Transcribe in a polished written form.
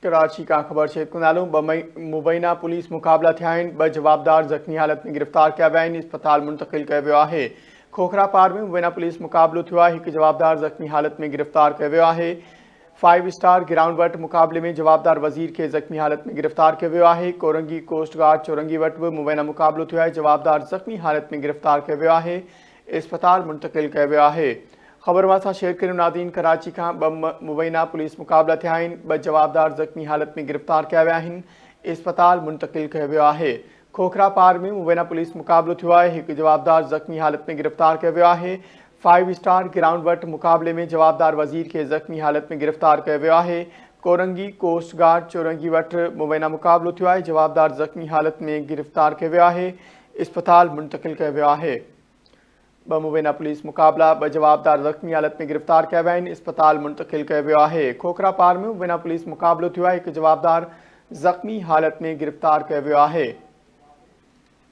कराची का ख़बर share कंदालूं। मुबैना police मुक़ाबला थिया आहिनि। 2 जवाबदार ज़ख़्मी हालत में गिरफ़्तार कया विया आहिनि। अस्पताल मुंतक़िल कयो वियो आहे। खोखरा पार में मुबैना पुलिस मुक़ाबलो थियो आहे। 1 जवाबदार ज़ख़्मी हालत में गिरफ़्तार कयो वियो आहे। 5 स्टार ग्राउंड वटि मुक़ाबले में जवाबदार वज़ीर खे ज़ख़्मी हालत में गिरफ़्तार कयो वियो आहे। कोरंगी कोस्ट गार्ड चौरंगी वटि बि मुबैना मुक़ाबलो थियो आहे। जवाबदार ज़ख़्मी हालत में गिरफ़्तार कयो वियो आहे। अस्पताल मुंतक़िल कयो वियो आहे। ख़बर वासा शेयर करियो नादीन। कराची का 2 मुबैना पुलिस मुक़ाबला थिया आहिनि। 2 जवाबदार ज़ख़्मी हालत में गिरफ़्तार कया विया आहिनि। अस्पताल मुंतक़िल कयो वियो आहे। खोखरा पार में मुबैना पुलिस मुक़ाबलो थियो आहे। 1 जवाबदार ज़ख़्मी हालत में गिरफ़्तार कयो वियो आहे। 5 स्टार ग्राउंड वटि मुक़ाबले में जवाबदार वज़ीर खे ज़ख़्मी हालत में गिरफ़्तार कयो वियो आहे। कोरंगी कोस्ट गार्ड चौरंगी वटि मुबैना मुक़ाबलो थियो आहे। जवाबदार ज़ख़्मी हालत में गिरफ़्तार कयो वियो आहे। अस्पताल मुंतक़िल कयो वियो आहे। 2 मुबैना पुलिस मुक़ाबला 2 जवाबदार ज़ख़्मी हालत में गिरफ़्तार कया विया आहिनि। अस्पताल मुंतक़िल कयो वियो आहे। खोखरा पार में मुबैना पुलिस मुक़ाबलो थियो आहे। 1 जवाबदार ज़ख़्मी हालत में गिरफ़्तार कयो वियो आहे।